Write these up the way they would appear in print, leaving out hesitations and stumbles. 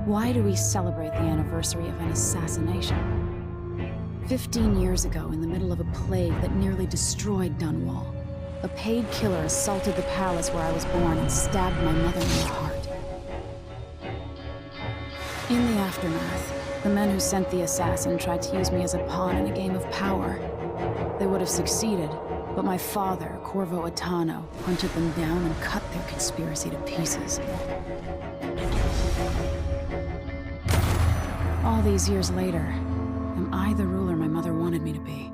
Why do we celebrate the anniversary of an assassination? 15 years ago, in the middle of a plague that nearly destroyed Dunwall, a paid killer assaulted the palace where I was born and stabbed my mother in the heart. In the aftermath, the men who sent the assassin tried to use me as a pawn in a game of power. They would have succeeded, but my father, Corvo Attano, hunted them down and cut their conspiracy to pieces. All these years later, am I the ruler my mother wanted me to be?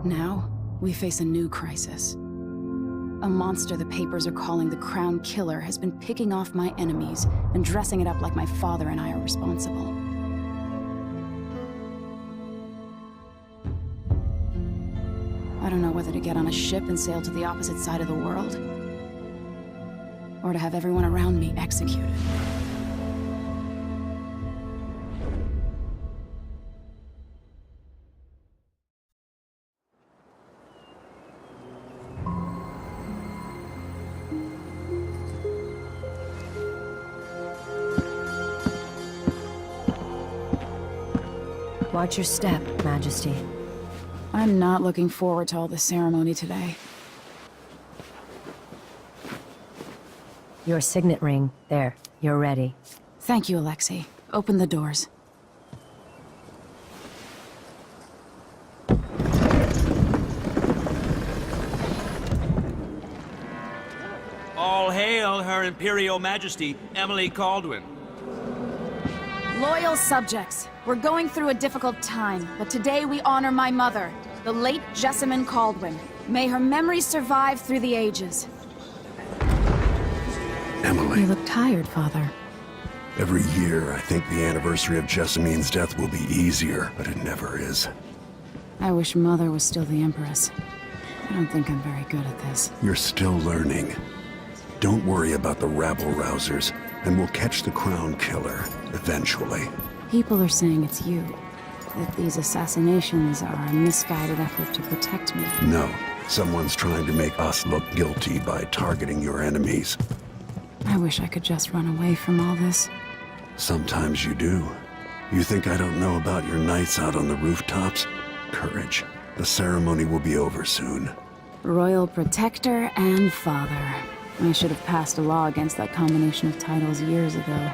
Now, we face a new crisis. A monster the papers are calling the Crown Killer has been picking off my enemies and dressing it up like my father and I are responsible. I don't know whether to get on a ship and sail to the opposite side of the world, or to have everyone around me executed. Watch your step, Majesty. I'm not looking forward to all the ceremony today. Your signet ring. There. You're ready. Thank you, Alexei. Open the doors. All hail Her Imperial Majesty, Emily Caldwin. Loyal subjects, we're going through a difficult time, but today we honor my mother, the late Jessamine Caldwin. May her memory survive through the ages. Emily. You look tired, Father. Every year, I think the anniversary of Jessamine's death will be easier, but it never is. I wish Mother was still the Empress. I don't think I'm very good at this. You're still learning. Don't worry about the rabble-rousers, and we'll catch the Crown Killer, eventually. People are saying it's you. That these assassinations are a misguided effort to protect me. No, someone's trying to make us look guilty by targeting your enemies. I wish I could just run away from all this. Sometimes you do. You think I don't know about your nights out on the rooftops? Courage. The ceremony will be over soon. Royal Protector and Father. I should have passed a law against that combination of titles years ago.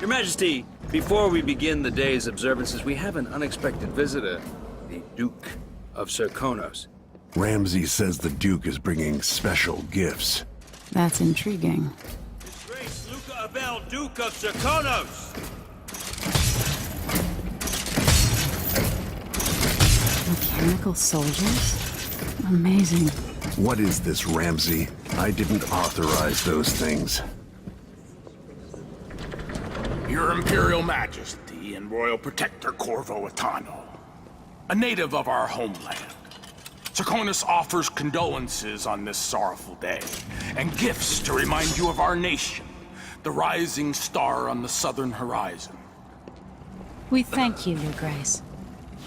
Your Majesty, before we begin the day's observances, we have an unexpected visitor, the Duke of Serkonos. Ramsay says the Duke is bringing special gifts. That's intriguing. His Grace Luca Abel, Duke of Serkonos! Mechanical soldiers? Amazing. What is this, Ramsay? I didn't authorize those things. Your Imperial Majesty and Royal Protector Corvo Attano, a native of our homeland. Serkonos offers condolences on this sorrowful day, and gifts to remind you of our nation, the rising star on the southern horizon. We thank you, Your Grace.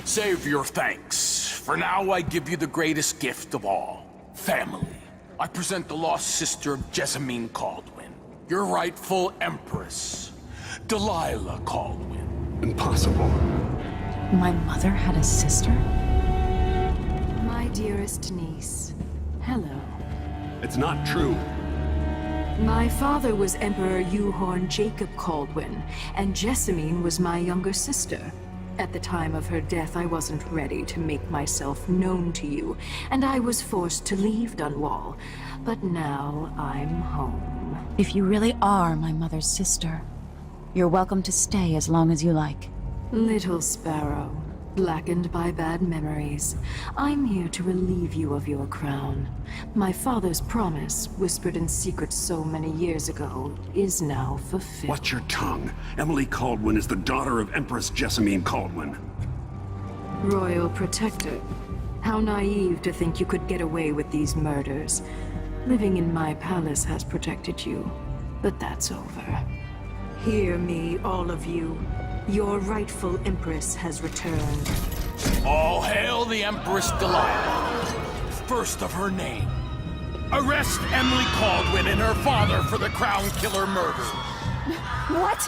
Save your thanks. For now, I give you the greatest gift of all, family. I present the lost sister of Jessamine Caldwin, your rightful Empress, Delilah Caldwin. Impossible. My mother had a sister? My dearest niece, hello. It's not true. My father was Emperor Yuhorn Jacob Caldwin, and Jessamine was my younger sister. At the time of her death, I wasn't ready to make myself known to you, and I was forced to leave Dunwall. But now I'm home. If you really are my mother's sister, you're welcome to stay as long as you like. Little sparrow, blackened by bad memories, I'm here to relieve you of your crown. My father's promise, whispered in secret so many years ago, is now fulfilled. Watch your tongue. Emily Caldwin is the daughter of Empress Jessamine Caldwin. Royal Protector, how naive to think you could get away with these murders. Living in my palace has protected you, but that's over. Hear me, all of you. Your rightful Empress has returned. All hail the Empress Delilah, first of her name. Arrest Emily Caldwin and her father for the Crown Killer murder. What?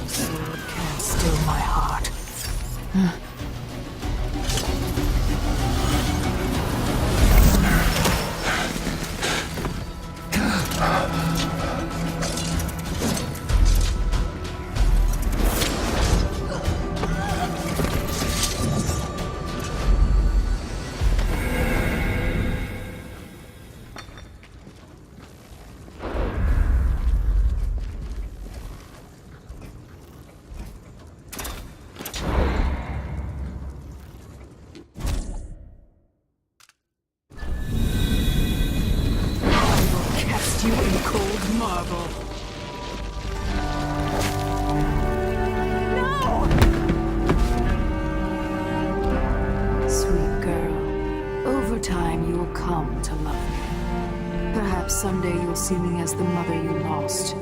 Sword can't still my heart. You in cold marble. No! Sweet girl, over time you'll come to love me. Perhaps someday you'll see me as the mother you lost.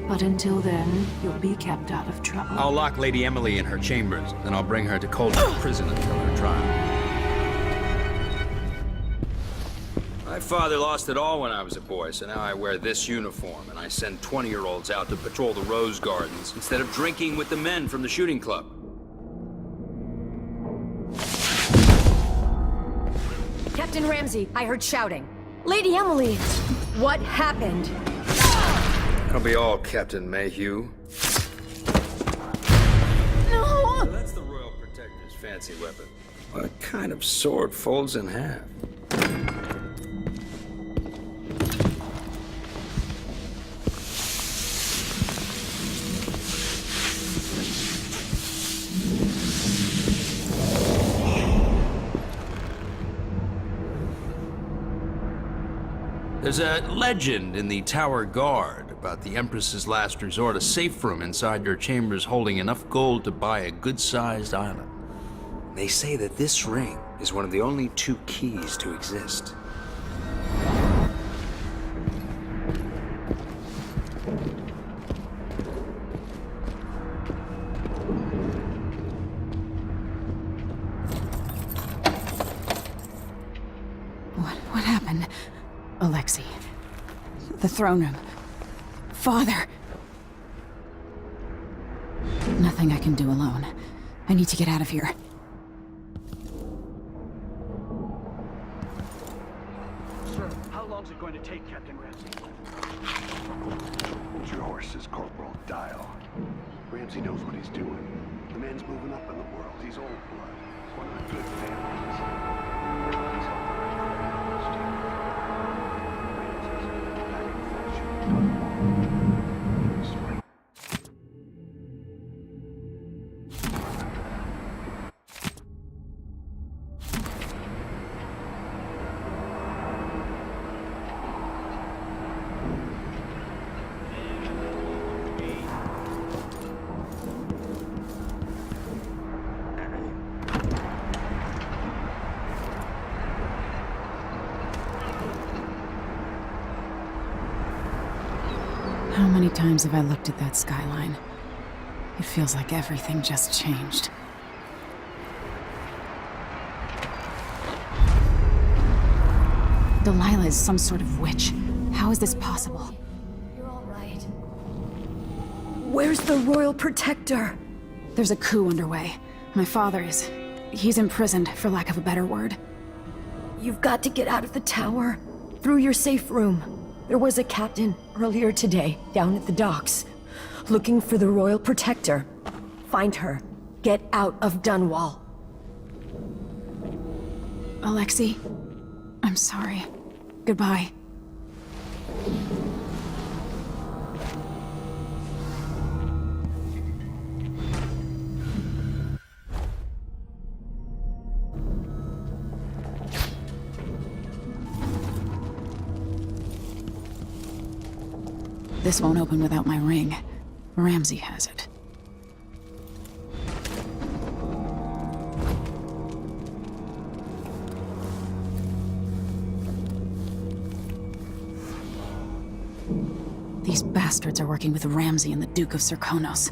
But until then, you'll be kept out of trouble. I'll lock Lady Emily in her chambers, then I'll bring her to Coldwood Prison until her trial. My father lost it all when I was a boy, so now I wear this uniform, and I send 20-year-olds out to patrol the rose gardens instead of drinking with the men from the shooting club. Captain Ramsey, I heard shouting. Lady Emily! What happened? That'll be all, Captain Mayhew. No! So that's the Royal Protector's fancy weapon. What kind of sword folds in half? There's a legend in the Tower Guard about the Empress's last resort, a safe room inside your chambers holding enough gold to buy a good-sized island. They say that this ring is one of the only 2 keys to exist. What happened? Alexei. The throne room. Father. Nothing I can do alone. I need to get out of here. Sir, how long's it going to take, Captain Ramsey? Hold your horses, Corporal. Dial. Ramsey knows what he's doing. The man's moving up in the world. He's old blood. One of the good families. He's helped the rest of the Ramsey's back in fashion. How many times have I looked at that skyline? It feels like everything just changed. Delilah is some sort of witch. How is this possible? You're all right. Where's the Royal Protector? There's a coup underway. My father is... he's imprisoned, for lack of a better word. You've got to get out of the tower. Through your safe room. There was a captain earlier today, down at the docks, looking for the Royal Protector. Find her. Get out of Dunwall. Alexei, I'm sorry. Goodbye. This won't open without my ring. Ramsey has it. These bastards are working with Ramsey and the Duke of Serkonos.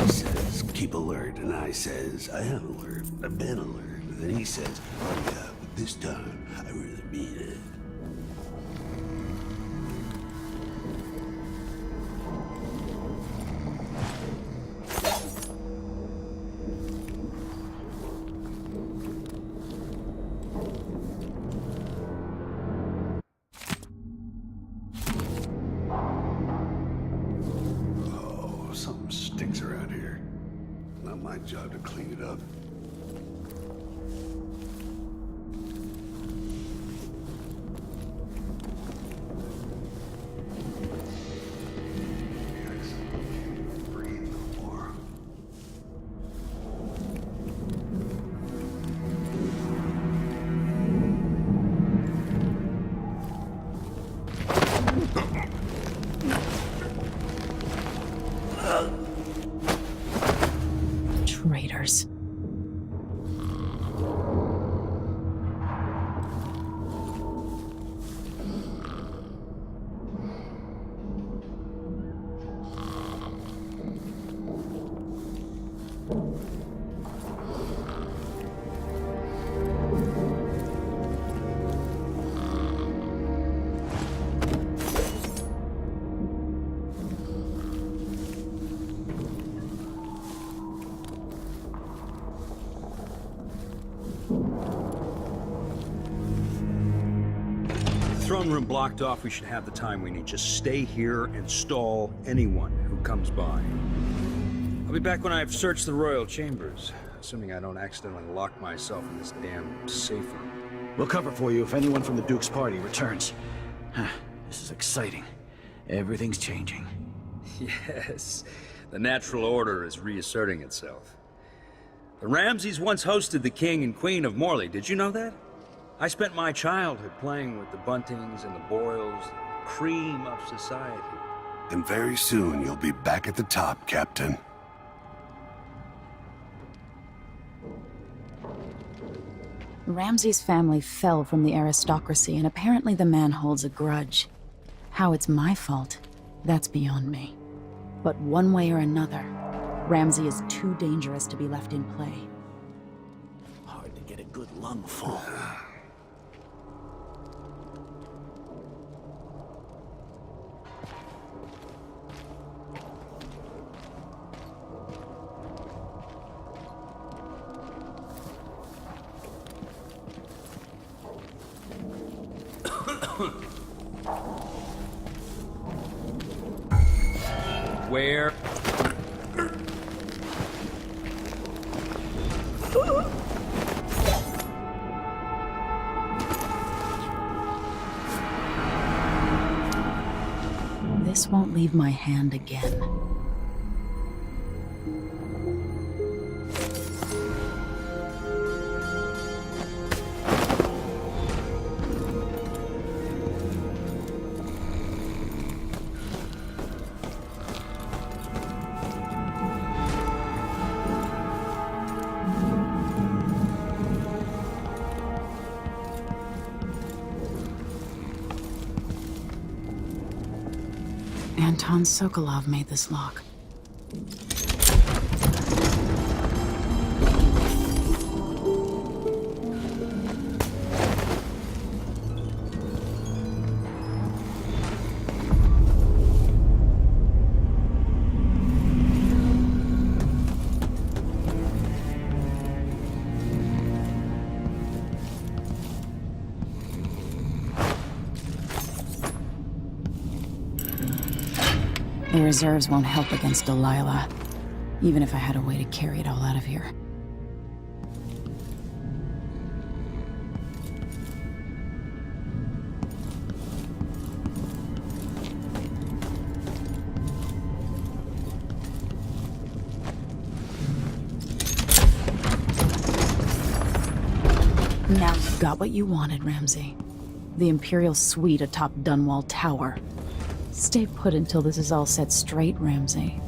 He says, keep alert, and I says, I am alert. I've been alert. And then he says, oh yeah, but this time, I really mean it. Something stinks around here. Not my job to clean it up. Yes, can't breathe no more. Traitors. Throne room blocked off. We should have the time we need. Just stay here and stall anyone who comes by. I'll be back when I've searched the royal chambers, assuming I don't accidentally lock myself in this damn safe room. We'll cover for you if anyone from the Duke's party returns. This is exciting. Everything's changing. Yes, the natural order is reasserting itself. The Ramseys once hosted the king and queen of Morley. Did you know that? I spent my childhood playing with the Buntings and the Boyles, the cream of society. And very soon you'll be back at the top, Captain. Ramsey's family fell from the aristocracy, and apparently the man holds a grudge. How it's my fault, that's beyond me. But one way or another, Ramsey is too dangerous to be left in play. Hard to get a good lungful. Where? This won't leave my hand again. Anton Sokolov made this lock. The reserves won't help against Delilah, even if I had a way to carry it all out of here. Now you got what you wanted, Ramsey. The Imperial suite atop Dunwall Tower. Stay put until this is all set straight, Ramsey.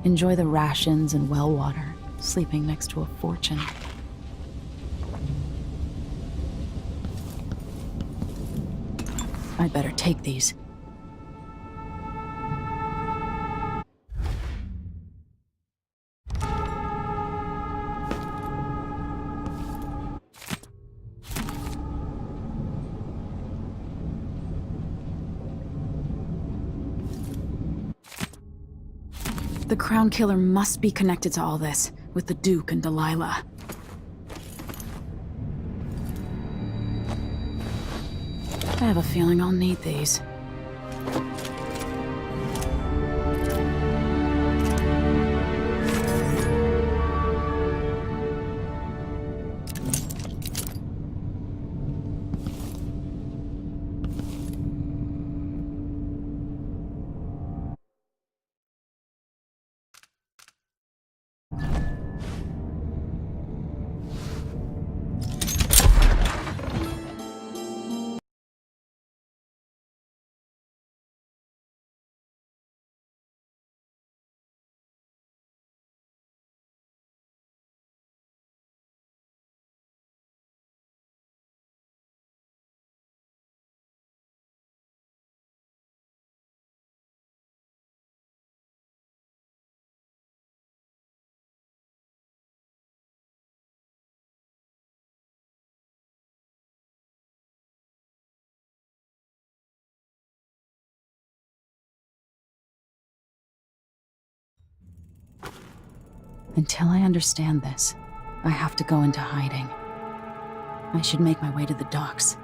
Enjoy the rations and well water, sleeping next to a fortune. I'd better take these. The Crown Killer must be connected to all this, with the Duke and Delilah. I have a feeling I'll need these. Until I understand this, I have to go into hiding. I should make my way to the docks.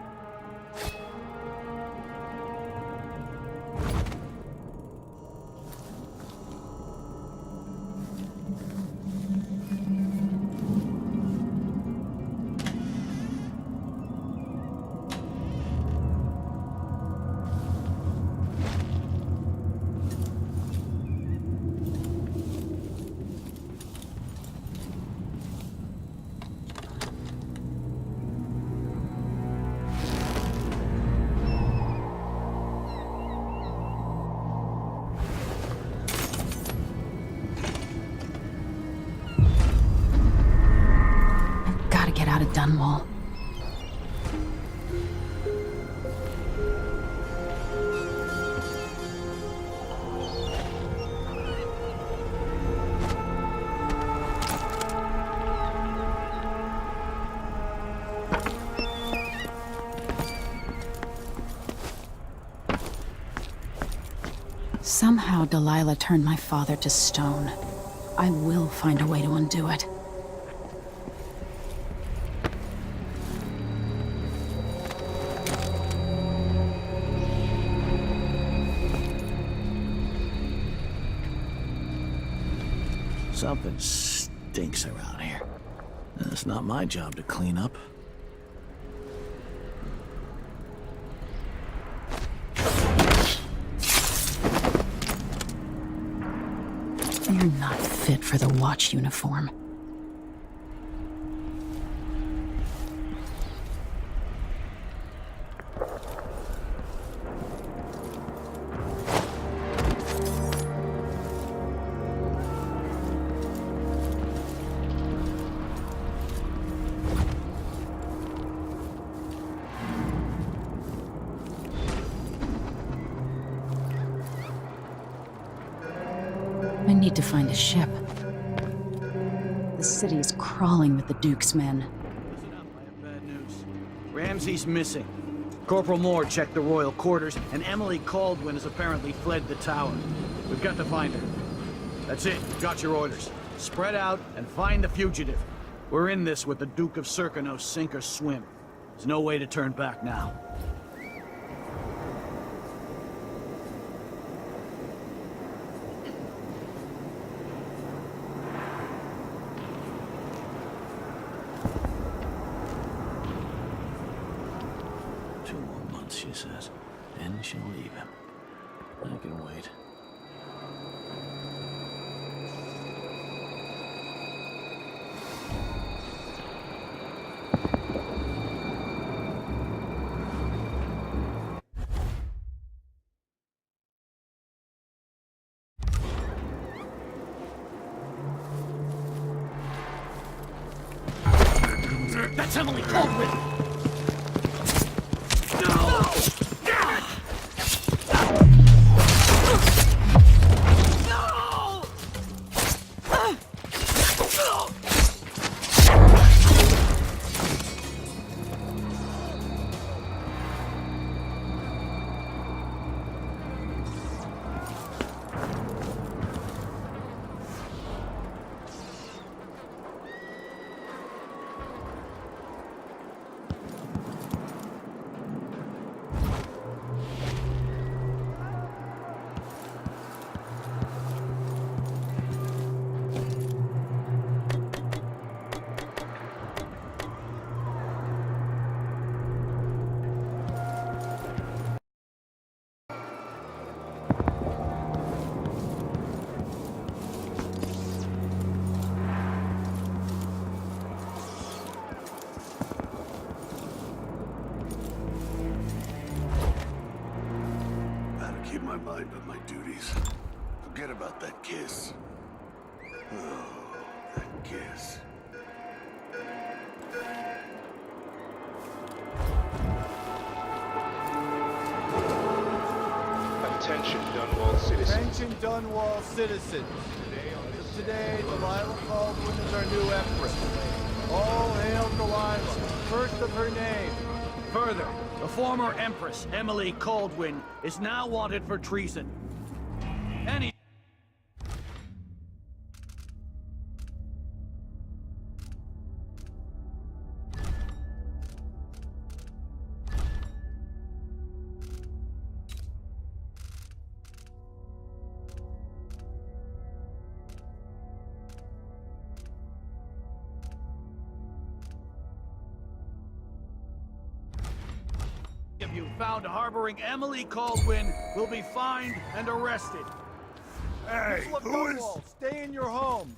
Get out of Dunwall. Somehow Delilah turned my father to stone. I will find a way to undo it. Something stinks around here. It's not my job to clean up. You're not fit for the watch uniform. I need to find a ship. The city is crawling with the Duke's men. Listen up, I have bad news. Ramsey's missing. Corporal Moore checked the royal quarters, and Emily Caldwin has apparently fled the tower. We've got to find her. That's it, you've got your orders. Spread out and find the fugitive. We're in this with the Duke of Serkino, sink or swim. There's no way to turn back now. She says. Then she'll leave him. I can wait. That's Emily Caldwin! No! mind but my duties. Forget about that kiss. Oh, that kiss. Attention, Dunwall citizens. Attention, Dunwall citizens. Today, Delilah Baldwin is our new empress. All hail Delilah, first of her name. Further, the former Empress, Emily Caldwin, is now wanted for treason. Any... of you found harboring Emily Caldwin will be fined and arrested. Hey, Look, who is... Dunwall, stay in your homes.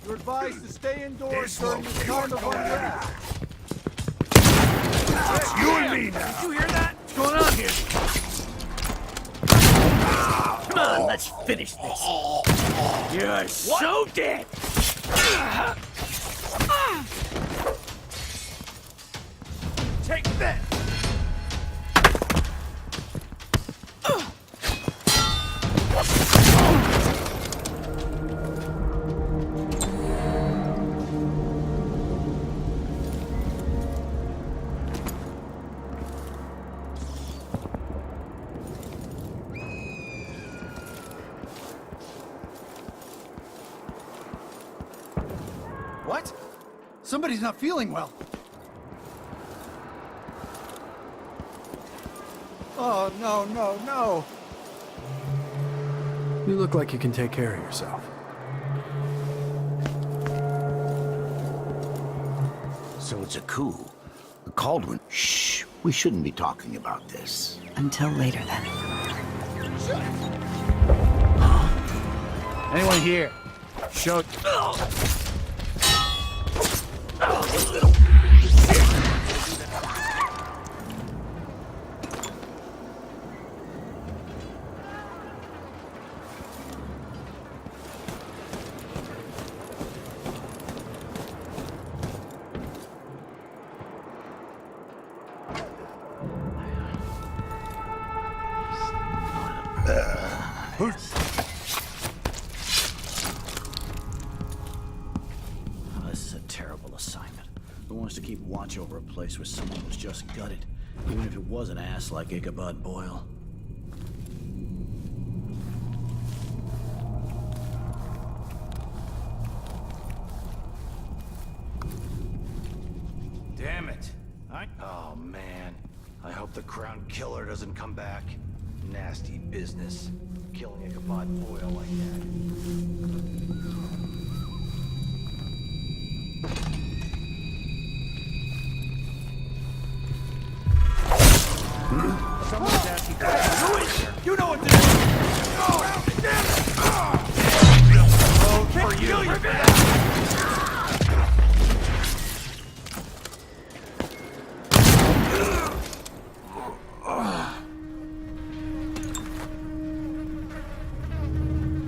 You're advised to stay indoors during this time of unrest. You and me now! Did you hear that? What's going on here? Come on, let's finish this. You're so dead. Take that. What? Somebody's not feeling well. Oh, no, no, no. You look like you can take care of yourself. So it's a coup. The Caldwin. Shh. We shouldn't be talking about this. Until later, then. Anyone here? Show... This is a terrible assignment. Who wants to keep watch over a place where someone was just gutted, even if it was an ass like Ichabod Boyle? Damn it. Oh, man. I hope the Crown Killer doesn't come back. Nasty business. Killing Ichabod Boyle like that. Someone's asking for help. You know what to do! Oh, damn it! For you!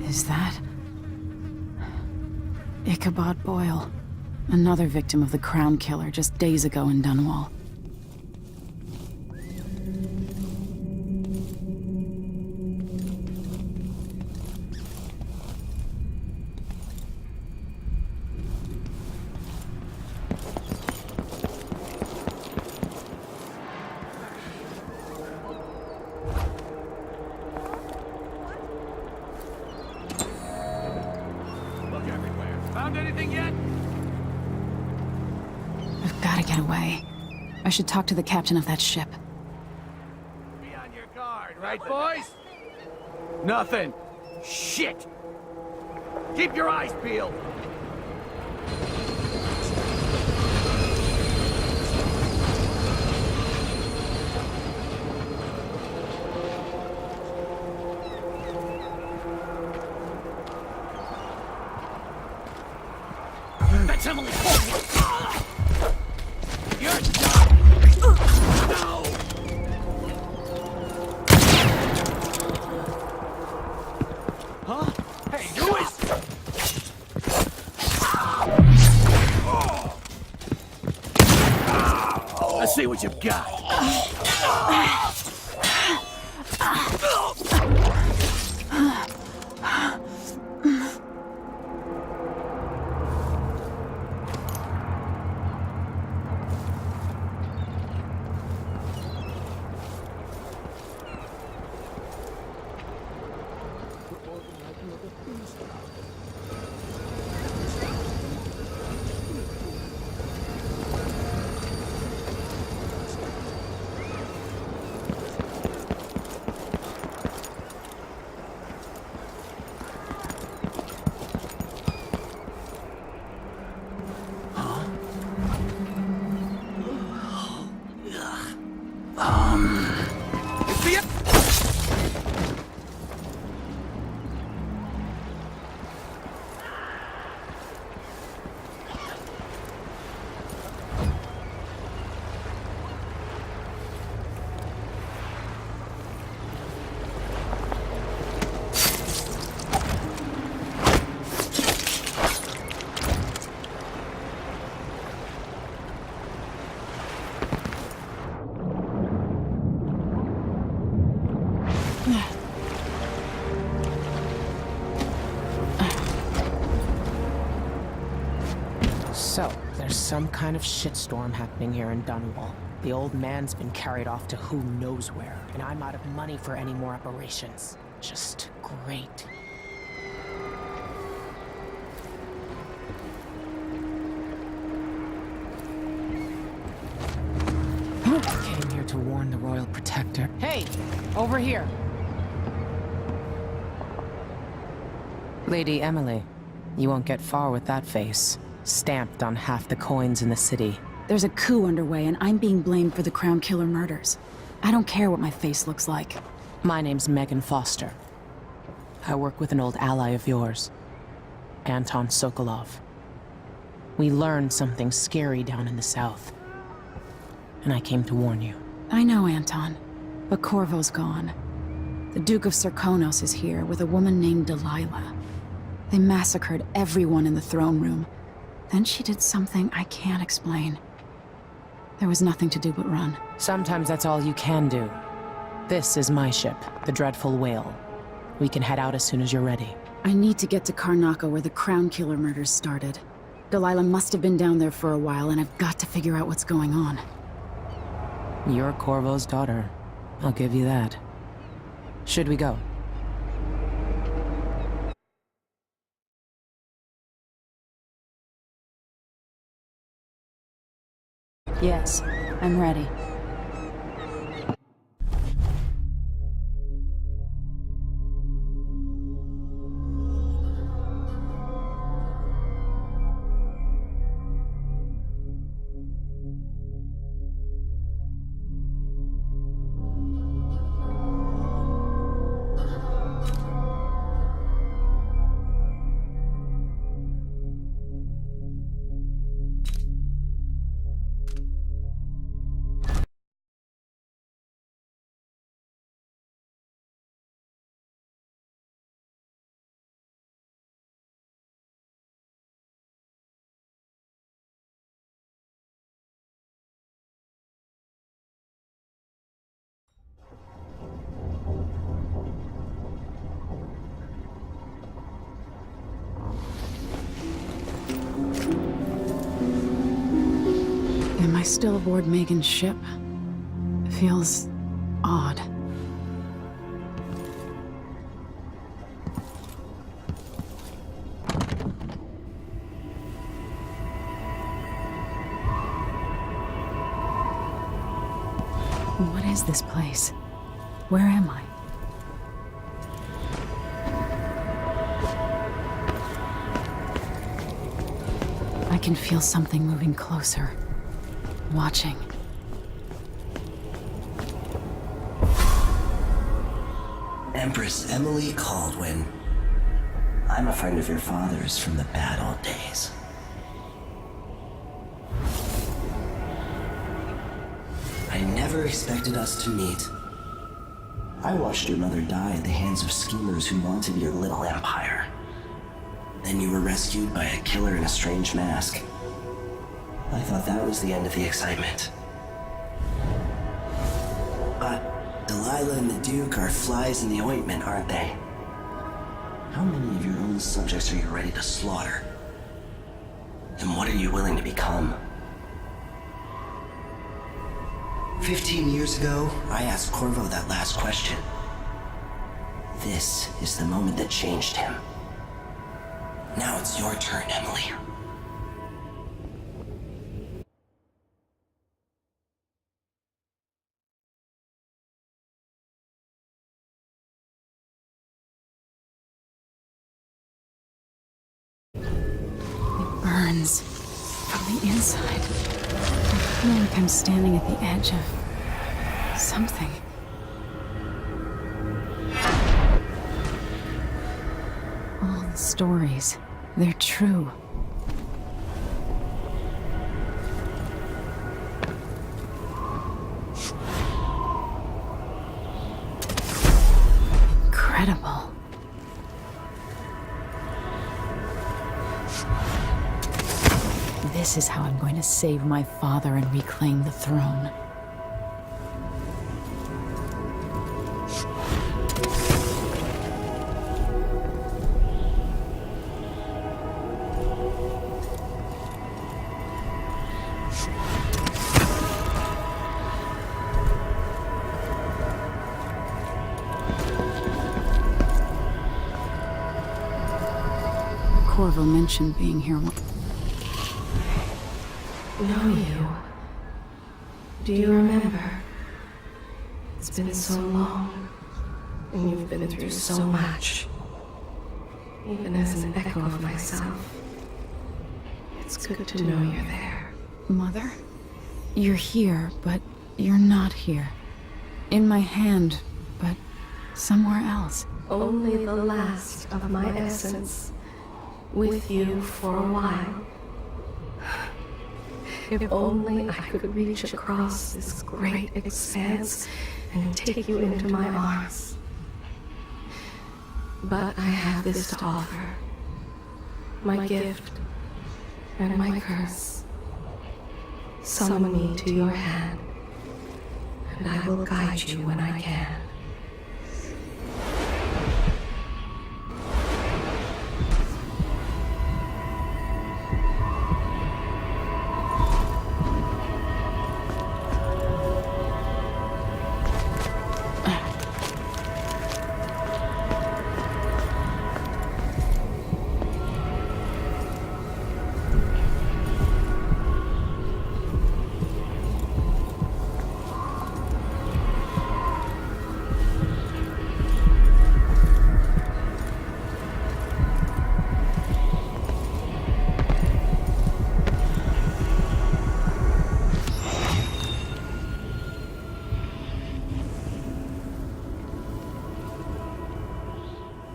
Is that Ichabod Boyle? Another victim of the Crown Killer just days ago in Dunwall. Look everywhere. Found anything yet? I've got to get away. I should talk to the captain of that ship. Be on your guard, right, boys? Nothing. Shit! Keep your eyes peeled! That's Emily Caldwin! You're done! No! Let's see what you've got. So, there's some kind of shitstorm happening here in Dunwall. The old man's been carried off to who knows where, and I'm out of money for any more operations. Just great. Came here to warn the Royal Protector. Hey! Over here! Lady Emily, you won't get far with that face. Stamped on half the coins in the city. There's a coup underway, and I'm being blamed for the Crown Killer murders. I don't care what my face looks like. My name's Megan Foster. I work with an old ally of yours, Anton Sokolov. We learned something scary down in the south, and I came to warn you. I know, Anton, but Corvo's gone. The Duke of Serkonos is here with a woman named Delilah. They massacred everyone in the throne room. Then she did something I can't explain. There was nothing to do but run. Sometimes that's all you can do. This is my ship, the Dreadful Whale. We can head out as soon as you're ready. I need to get to Karnaca where the Crown Killer murders started. Delilah must have been down there for a while, and I've got to figure out what's going on. You're Corvo's daughter. I'll give you that. Should we go? Yes, I'm ready. Am I still aboard Megan's ship? It feels odd. What is this place? Where am I? I can feel something moving closer. Watching. Empress Emily Caldwin. I'm a friend of your father's from the bad old days. I never expected us to meet. I watched your mother die at the hands of schemers who wanted your little empire. Then you were rescued by a killer in a strange mask. I thought that was the end of the excitement. But Delilah and the Duke are flies in the ointment, aren't they? How many of your own subjects are you ready to slaughter? And what are you willing to become? 15 years ago, I asked Corvo that last question. This is the moment that changed him. Now it's your turn, Emily. It burns from the inside. I feel like I'm standing at the edge of something. All the stories, they're true. Incredible. This is how I'm going to save my father and reclaim the throne. Corvo mentioned being here. Know you. Do you remember? It's been so long, and you've been through so much. Even as an echo of myself, it's good to know you're there. Mother? You're here, but you're not here. In my hand, but somewhere else. Only the last of my essence, with you for a while. If only I could reach across this great expanse and take you into my arms. But I have this to offer. My gift and my curse. Summon me to your hand, and I will guide you when I can.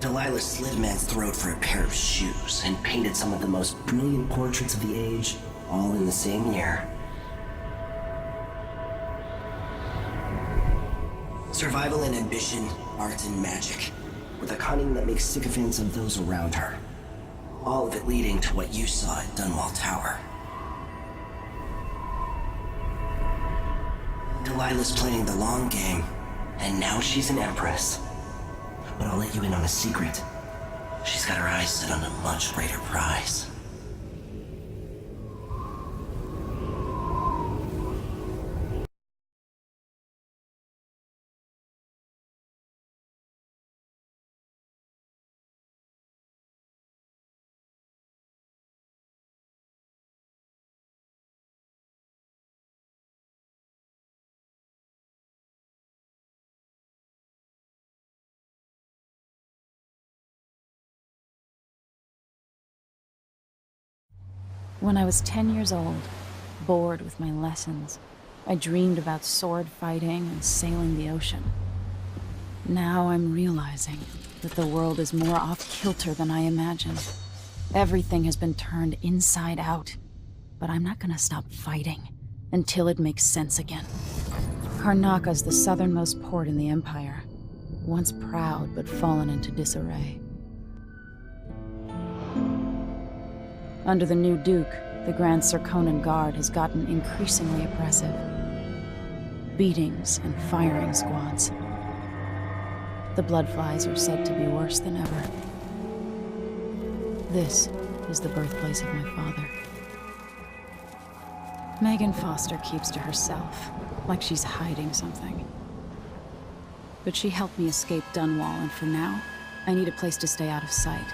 Delilah slit a man's throat for a pair of shoes and painted some of the most brilliant portraits of the age, all in the same year. Survival and ambition, art and magic, with a cunning that makes sycophants of those around her. All of it leading to what you saw at Dunwall Tower. Delilah's playing the long game, and now she's an empress. But I'll let you in on a secret. She's got her eyes set on a much greater prize. When I was 10 years old, bored with my lessons, I dreamed about sword fighting and sailing the ocean. Now I'm realizing that the world is more off-kilter than I imagined. Everything has been turned inside out, but I'm not gonna stop fighting until it makes sense again. Karnaka's the southernmost port in the Empire, once proud but fallen into disarray. Under the new Duke, the Grand Serkonan Guard has gotten increasingly oppressive. Beatings and firing squads. The Bloodflies are said to be worse than ever. This is the birthplace of my father. Megan Foster keeps to herself, like she's hiding something. But she helped me escape Dunwall, and for now, I need a place to stay out of sight.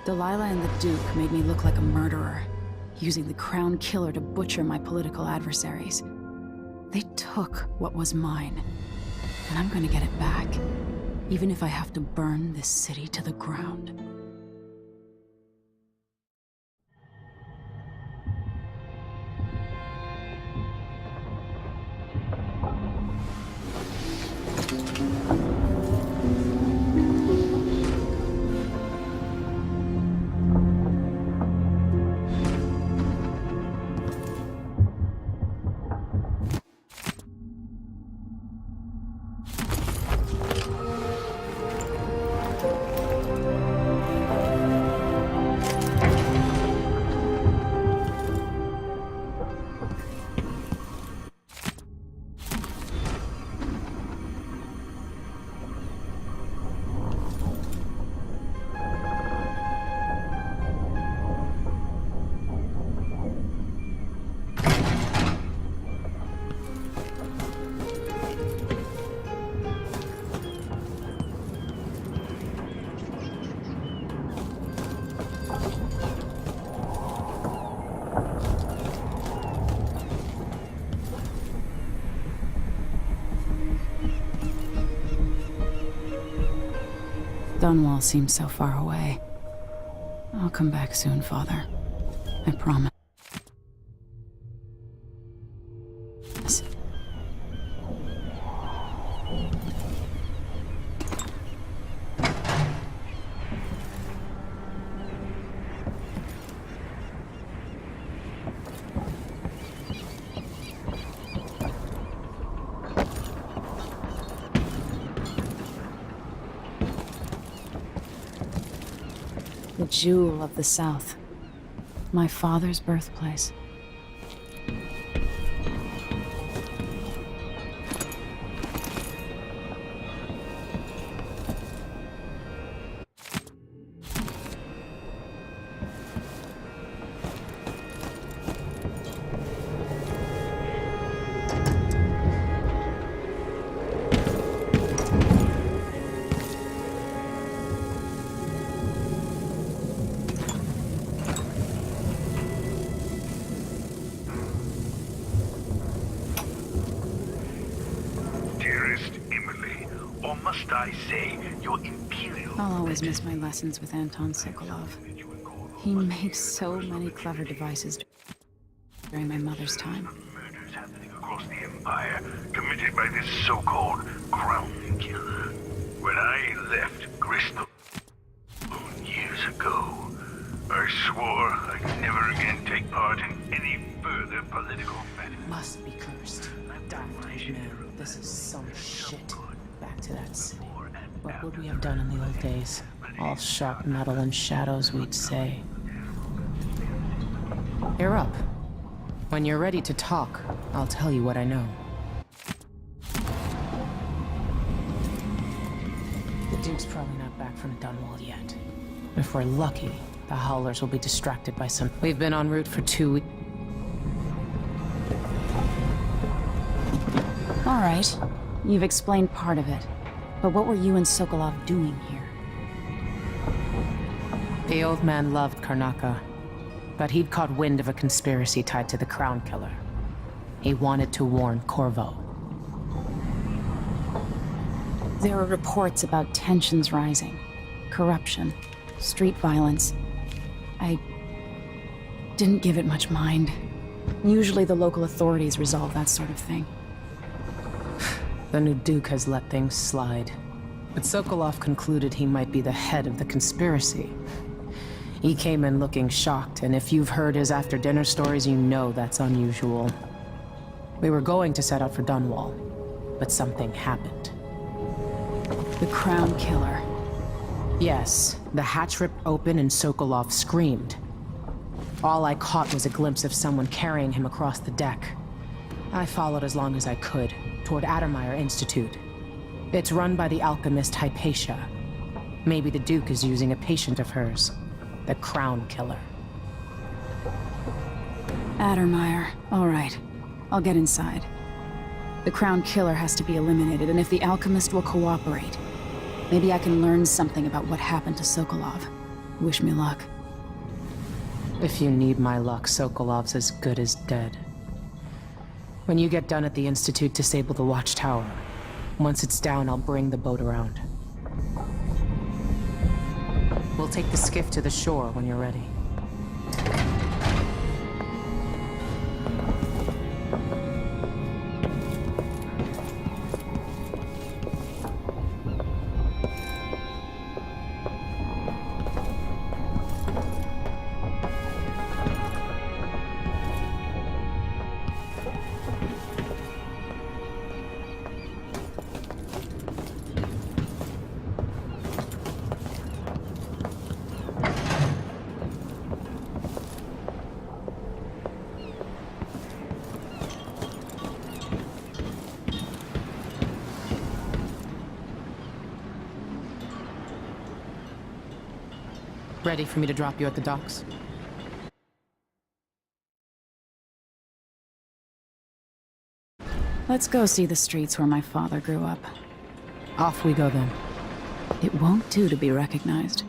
Delilah and the Duke made me look like a murderer, using the Crown Killer to butcher my political adversaries. They took what was mine, and I'm gonna get it back, even if I have to burn this city to the ground. Dunwall seems so far away. I'll come back soon, Father. I promise. The jewel of the South. My father's birthplace. I'll always miss my lessons with Anton Sokolov. He made so many clever devices during my mother's time. Murders happening across the Empire, committed by this so-called Crown Killer. When I left Bristol years ago, I swore I'd never again take part in any further political matters. Must be cursed. Damn man, this is some shit. Back to that city. What would we have done in the old days? All sharp metal and shadows, we'd say. You're up. When you're ready to talk, I'll tell you what I know. The Duke's probably not back from Dunwall yet. If we're lucky, the Howlers will be distracted by some... We've been en route for 2 weeks. All right. You've explained part of it. But what were you and Sokolov doing here? The old man loved Karnaka, but he'd caught wind of a conspiracy tied to the Crown Killer. He wanted to warn Corvo. There are reports about tensions rising, corruption, street violence. I didn't give it much mind. Usually the local authorities resolve that sort of thing. The new Duke has let things slide. But Sokolov concluded he might be the head of the conspiracy. He came in looking shocked, and if you've heard his after-dinner stories, you know that's unusual. We were going to set out for Dunwall, but something happened. The Crown Killer. Yes, the hatch ripped open and Sokolov screamed. All I caught was a glimpse of someone carrying him across the deck. I followed as long as I could, toward Addermeyer Institute. It's run by the alchemist Hypatia. Maybe the Duke is using a patient of hers, the Crown Killer. Addermeyer. All right. I'll get inside. The Crown Killer has to be eliminated, and if the alchemist will cooperate, maybe I can learn something about what happened to Sokolov. Wish me luck. If you need my luck, Sokolov's as good as dead. When you get done at the Institute, disable the watchtower. Once it's down, I'll bring the boat around. We'll take the skiff to the shore when you're ready. Ready for me to drop you at the docks? Let's go see the streets where my father grew up. Off we go then. It won't do to be recognized.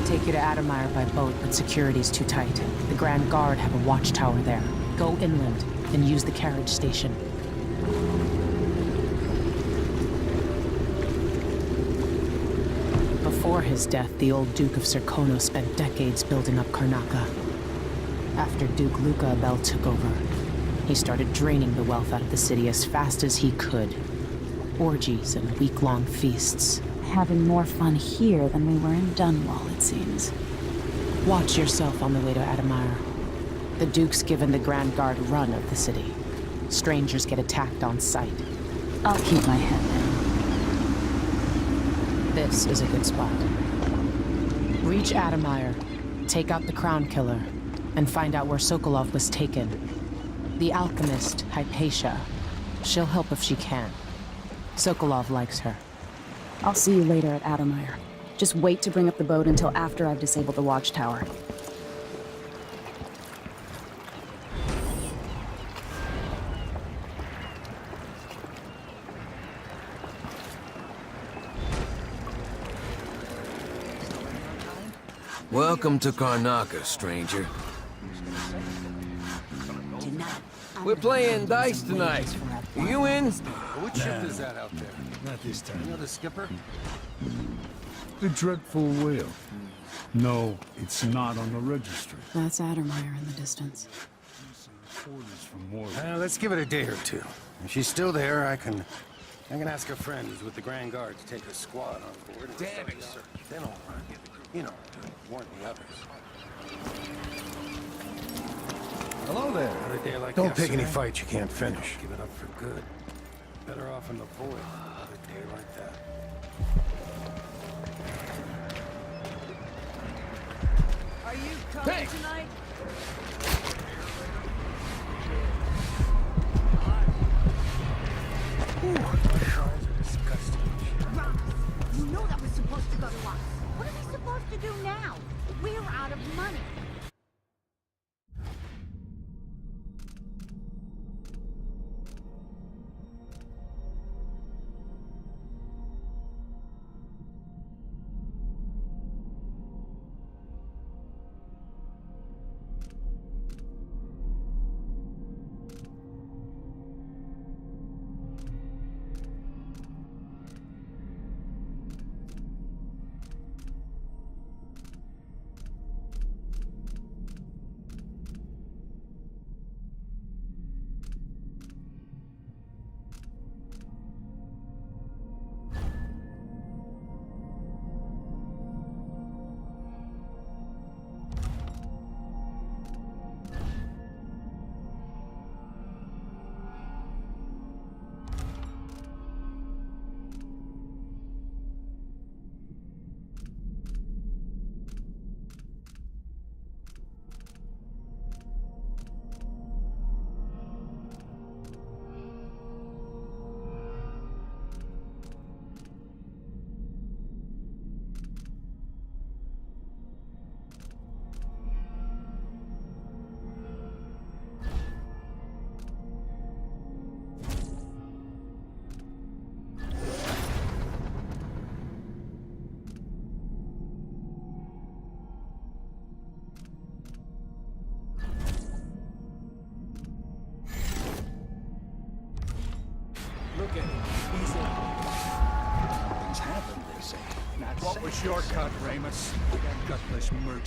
Take you to Addermeyer by boat, but security's too tight. The Grand Guard have a watchtower there. Go inland, then use the carriage station. Before his death, the old Duke of Serkonos spent decades building up Karnaca. After Duke Luca Abel took over, he started draining the wealth out of the city as fast as he could. Orgies and week-long feasts. Having more fun here than we were in Dunwall, it seems. Watch yourself on the way to Addermeyer. The Duke's given the Grand Guard run of the city. Strangers get attacked on sight. I'll keep my head down. This is a good spot. Reach Addermeyer, take out the Crown Killer, and find out where Sokolov was taken. The alchemist, Hypatia. She'll help if she can. Sokolov likes her. I'll see you later at Addermeyer. Just wait to bring up the boat until after I've disabled the watchtower. Welcome to Karnaca, stranger. We're playing dice tonight. Are you in? Which ship is that out there? Not this time. You know the skipper? The dreadful whale. No, it's not on the registry. That's Addermeyer in the distance. Let's give it a day or two. If she's still there, I can ask a friend who's with the Grand Guard to take a squad on board. Damn it, sir. Then I'll run. You know, warn the others. Hello there. On a day like Don't pick any yesterday, fights you can't finish. Give it up for good. Better off in the void on a day like that. Are you coming tonight? You know that was supposed to go to us. What are we supposed to do now? We're out of money. shortcut, Ramus. That gutless merchant.